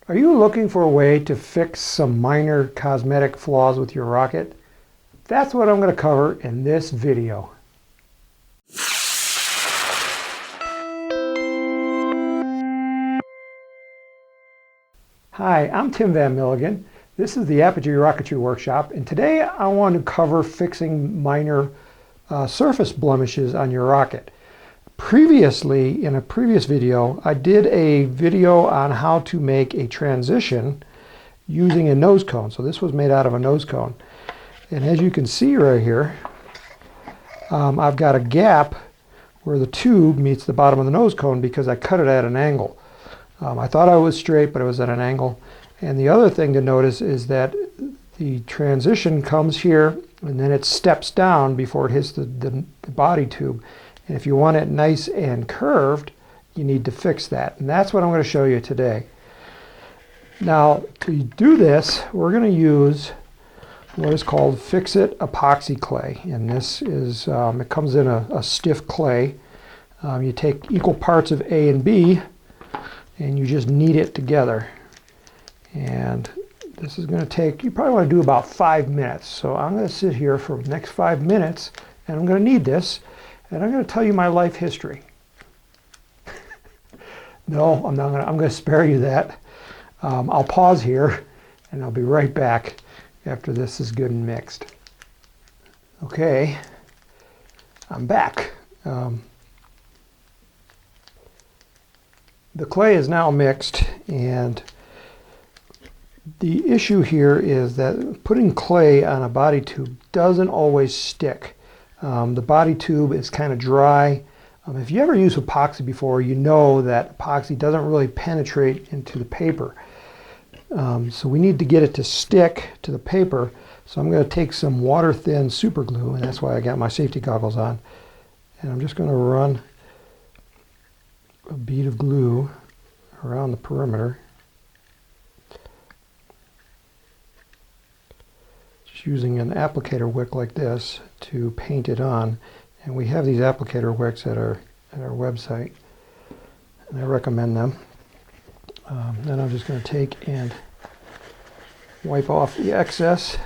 Are you looking for a way to fix some minor cosmetic flaws with your rocket? That's what I'm going to cover in this video. Hi, I'm Tim Van Milligan. This is the Apogee Rocketry Workshop, and today I want to cover fixing minor surface blemishes on your rocket. Previously, in a previous video, I did a video on how to make a transition using a nose cone. So this was made out of a nose cone. And as you can see right here, I've got a gap where the tube meets the bottom of the nose cone because I cut it at an angle. I thought I was straight, but it was at an angle. And the other thing to notice is that the transition comes here and then it steps down before it hits the body tube. And if you want it nice and curved, you need to fix that. And that's what I'm going to show you today. Now, to do this, we're going to use what is called Fix-It epoxy clay. And this is, it comes in a stiff clay. You take equal parts of A and B, and you just knead it together. And this is going to take, you probably want to do about 5 minutes. So I'm going to sit here for the next 5 minutes, and I'm going to knead this. And I'm going to tell you my life history. No, I'm not going to. I'm going to spare you that. I'll pause here, and I'll be right back after this is good and mixed. Okay, I'm back. The clay is now mixed, and the issue here is that putting clay on a body tube doesn't always stick. The body tube is kind of dry. If you ever used epoxy before, you know that epoxy doesn't really penetrate into the paper. So we need to get it to stick to the paper. So I'm going to take some water-thin super glue, and that's why I got my safety goggles on. And I'm just going to run a bead of glue around the perimeter. Using an applicator wick like this to paint it on, and we have these applicator wicks at our website, and I recommend them. Then I'm just going to take and wipe off the excess,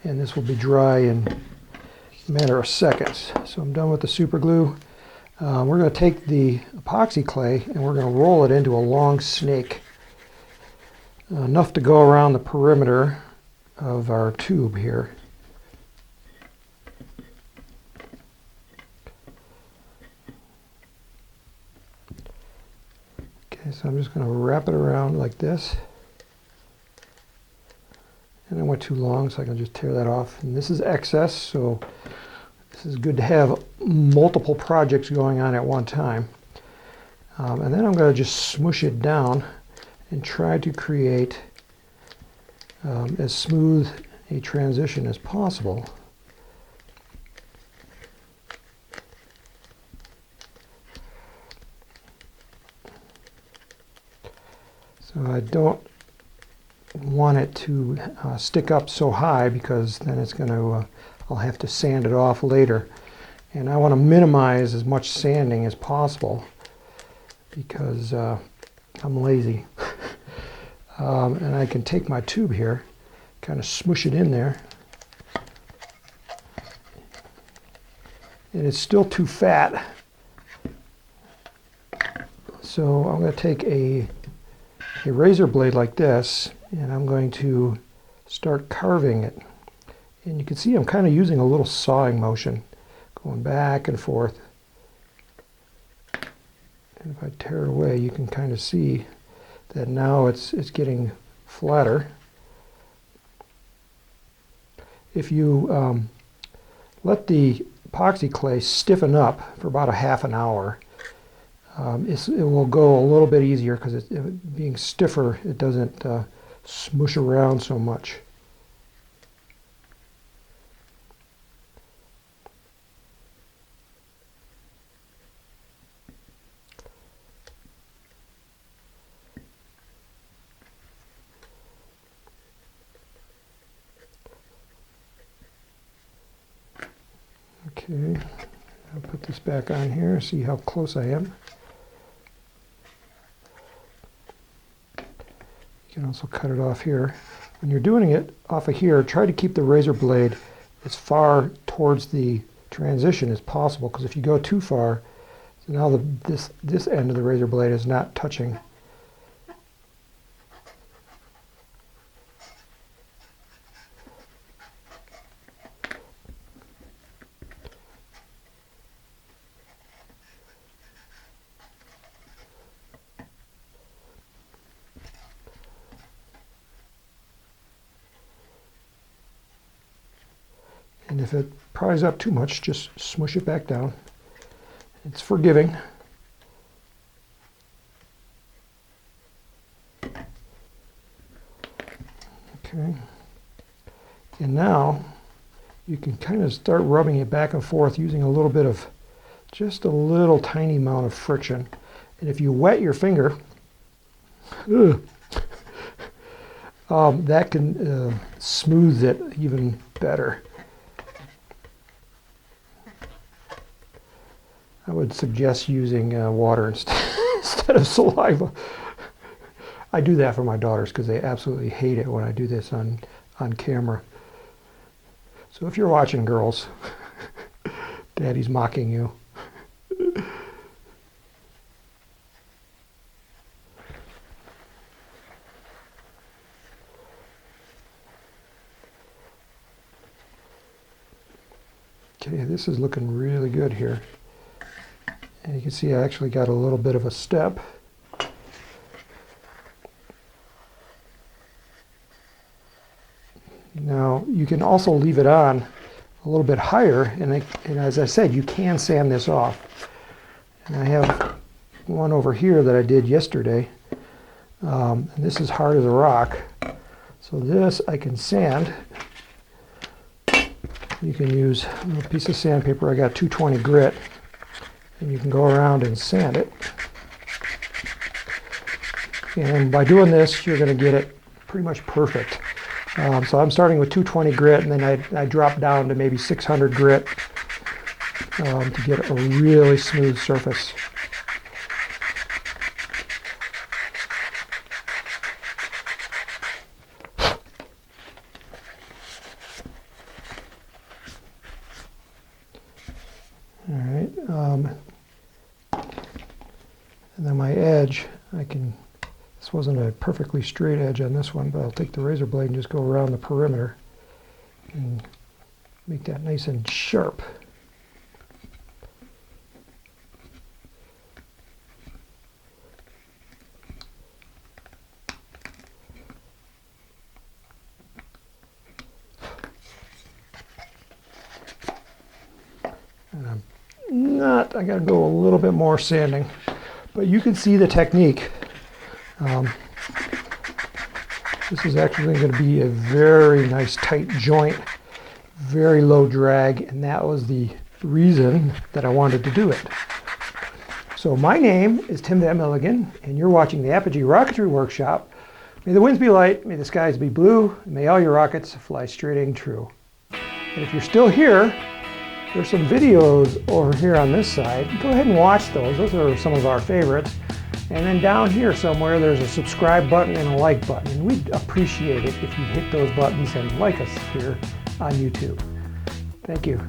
and this will be dry in a matter of seconds. So I'm done with the super glue. We're going to take the epoxy clay and we're going to roll it into a long snake, enough to go around the perimeter of our tube here. Okay, so I'm just going to wrap it around like this. And I went too long, so I can just tear that off. And this is excess, so this is good to have multiple projects going on at one time. And then I'm going to just smush it down and try to create as smooth a transition as possible. So I don't want it to stick up so high, because then it's going to, I'll have to sand it off later. And I want to minimize as much sanding as possible because I'm lazy. And I can take my tube here, kind of smush it in there. And it's still too fat. So I'm going to take a razor blade like this, and I'm going to start carving it. And you can see I'm kind of using a little sawing motion, going back and forth. And if I tear it away, you can kind of see that now it's getting flatter. If you let the epoxy clay stiffen up for about a half an hour, it will go a little bit easier, because it being stiffer, it doesn't smush around so much. Okay, I'll put this back on here, see how close I am. You can also cut it off here. When you're doing it off of here, try to keep the razor blade as far towards the transition as possible, because if you go too far, so now this end of the razor blade is not touching. And if it pries up too much, just smush it back down. It's forgiving. Okay. And now you can kind of start rubbing it back and forth using a little bit of, just a little tiny amount of friction. And if you wet your finger, that can smooth it even better. I would suggest using water instead of saliva. I do that for my daughters because they absolutely hate it when I do this on camera. So if you're watching, girls, Daddy's mocking you. Okay, this is looking really good here. And you can see I actually got a little bit of a step. Now you can also leave it on a little bit higher, and as I said, you can sand this off. And I have one over here that I did yesterday, and this is hard as a rock. So this I can sand. You can use a piece of sandpaper. I got 220 grit. And you can go around and sand it. And by doing this, you're going to get it pretty much perfect. So I'm starting with 220 grit, and then I drop down to maybe 600 grit to get a really smooth surface. All right. And then my edge, this wasn't a perfectly straight edge on this one, but I'll take the razor blade and just go around the perimeter and make that nice and sharp. And I gotta go a little bit more sanding. But you can see the technique. This is actually going to be a very nice tight joint, very low drag, and that was the reason that I wanted to do it. So my name is Tim Van Milligan, and you're watching the Apogee Rocketry Workshop. May the winds be light, may the skies be blue, and may all your rockets fly straight and true. And if you're still here, there's some videos over here on this side. Go ahead and watch those. Those are some of our favorites. And then down here somewhere, there's a subscribe button and a like button. And we'd appreciate it if you hit those buttons and like us here on YouTube. Thank you.